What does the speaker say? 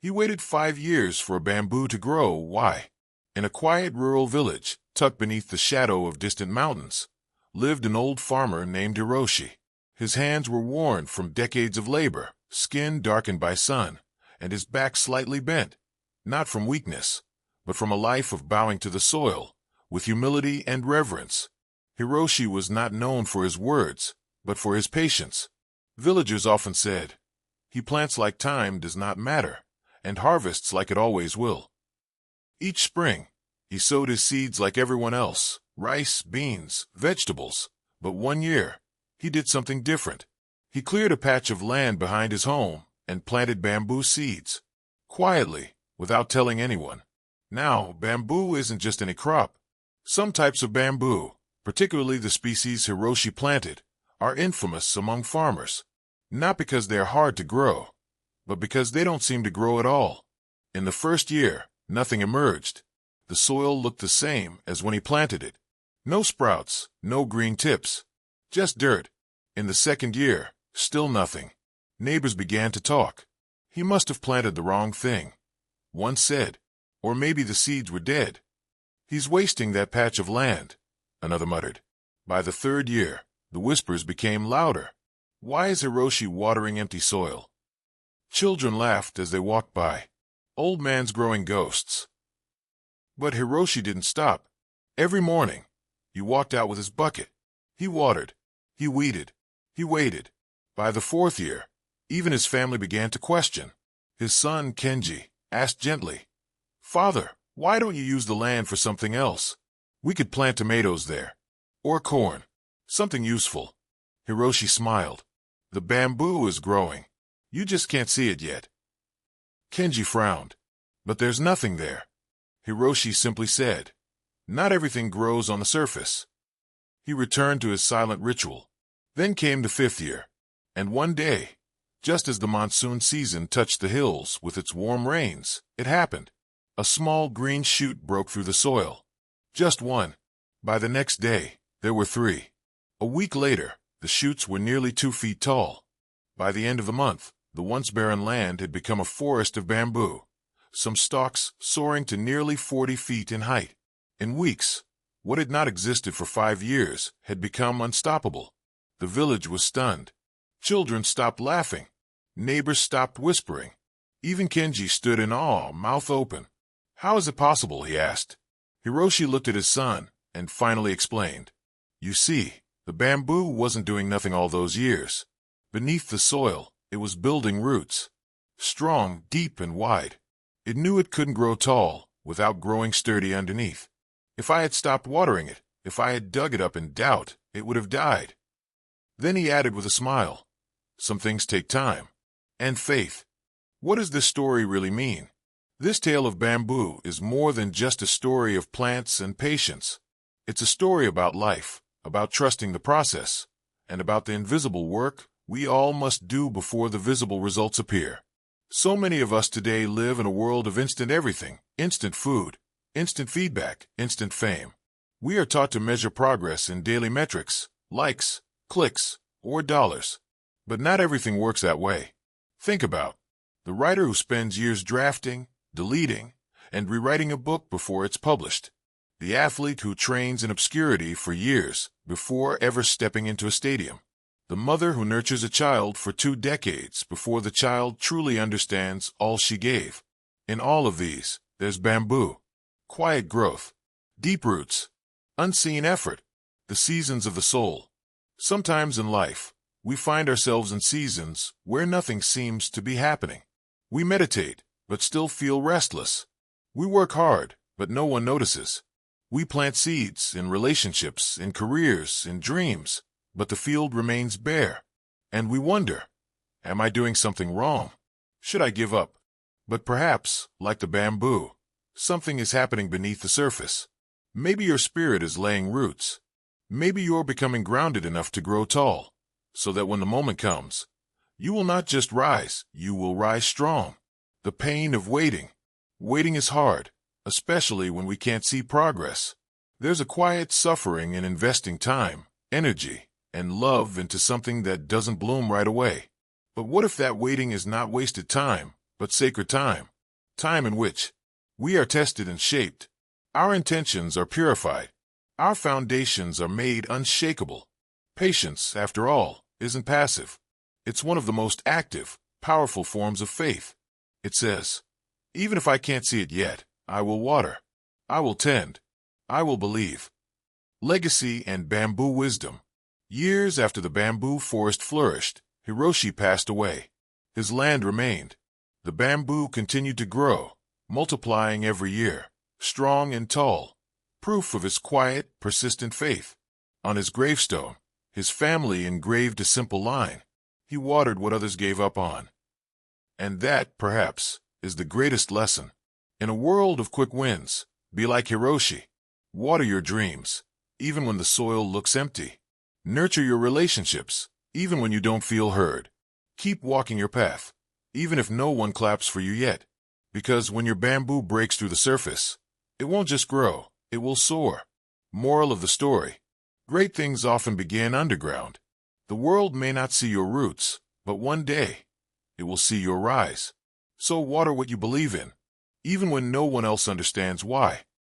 He waited 5 years for a bamboo to grow. Why? In a quiet rural village, tucked beneath the shadow of distant mountains, lived an old farmer named Hiroshi. His hands were worn from decades of labor, skin darkened by sun, and his back slightly bent, not from weakness, but from a life of bowing to the soil, with humility and reverence. Hiroshi was not known for his words, but for his patience. Villagers often said, "He plants like time does not matter, and harvests like it always will." Each spring, he sowed his seeds like everyone else, rice, beans, vegetables. But one year, he did something different. He cleared a patch of land behind his home and planted bamboo seeds. Quietly, without telling anyone. Now, bamboo isn't just any crop. Some types of bamboo, particularly the species Hiroshi planted, are infamous among farmers. Not because they are hard to grow, but because they don't seem to grow at all. In the first year, nothing emerged. The soil looked the same as when he planted it. No sprouts, no green tips, just dirt. In the second year, still nothing. Neighbors began to talk. "He must have planted the wrong thing," one said. "Or maybe the seeds were dead." "He's wasting that patch of land," another muttered. By the third year, the whispers became louder. "Why is Hiroshi watering empty soil?" Children laughed as they walked by. "Old man's growing ghosts." But Hiroshi didn't stop. Every morning, he walked out with his bucket. He watered. He weeded. He waited. By the fourth year, even his family began to question. His son, Kenji, asked gently, "Father, why don't you use the land for something else? We could plant tomatoes there. Or corn. Something useful." Hiroshi smiled. "The bamboo is growing. You just can't see it yet." Kenji frowned. "But there's nothing there." Hiroshi simply said, "Not everything grows on the surface." He returned to his silent ritual. Then came the fifth year. And one day, just as the monsoon season touched the hills with its warm rains, it happened. A small green shoot broke through the soil. Just one. By the next day, there were 3. A week later, the shoots were nearly 2 feet tall. By the end of the month, the once barren land had become a forest of bamboo, some stalks soaring to nearly 40 feet in height. In weeks, what had not existed for 5 years had become unstoppable. The village was stunned. Children stopped laughing. Neighbors stopped whispering. Even Kenji stood in awe, mouth open. "How is it possible?" he asked. Hiroshi looked at his son and finally explained. "You see, the bamboo wasn't doing nothing all those years. Beneath the soil, it was building roots. Strong, deep, and wide. It knew it couldn't grow tall without growing sturdy underneath. If I had stopped watering it, if I had dug it up in doubt, it would have died." Then he added with a smile, "Some things take time. And faith." What does this story really mean? This tale of bamboo is more than just a story of plants and patience. It's a story about life, about trusting the process, and about the invisible work we all must do before the visible results appear. So many of us today live in a world of instant everything, instant food, instant feedback, instant fame. We are taught to measure progress in daily metrics, likes, clicks, or dollars. But not everything works that way. Think about the writer who spends years drafting, deleting, and rewriting a book before it's published. The athlete who trains in obscurity for years before ever stepping into a stadium. The mother who nurtures a child for 2 decades before the child truly understands all she gave. In all of these, there's bamboo. Quiet growth. Deep roots. Unseen effort. The seasons of the soul. Sometimes in life, we find ourselves in seasons where nothing seems to be happening. We meditate, but still feel restless. We work hard, but no one notices. We plant seeds in relationships, in careers, in dreams, but the field remains bare. And we wonder, am I doing something wrong? Should I give up? But perhaps, like the bamboo, something is happening beneath the surface. Maybe your spirit is laying roots. Maybe you're becoming grounded enough to grow tall, so that when the moment comes, you will not just rise, you will rise strong. The pain of waiting. Waiting is hard, especially when we can't see progress. There's a quiet suffering in investing time, energy, and love into something that doesn't bloom right away. But what if that waiting is not wasted time, but sacred time? time in which we are tested and shaped. Our intentions are purified. Our foundations are made unshakable. Patience, after all, isn't passive. It's one of the most active, powerful forms of faith. It says, even if I can't see it yet, I will water. I will tend. I will believe. Legacy and bamboo wisdom. Years after the bamboo forest flourished, Hiroshi passed away. His land remained. The bamboo continued to grow, multiplying every year, strong and tall, proof of his quiet, persistent faith. On his gravestone, his family engraved a simple line: he watered what others gave up on. And that, perhaps, is the greatest lesson. In a world of quick wins, be like Hiroshi. Water your dreams, even when the soil looks empty. Nurture your relationships, even when you don't feel heard. Keep walking your path, even if no one claps for you yet. Because when your bamboo breaks through the surface, it won't just grow, it will soar. Moral of the story: great things often begin underground. The world may not see your roots, but one day, it will see your rise. So water what you believe in, even when no one else understands why.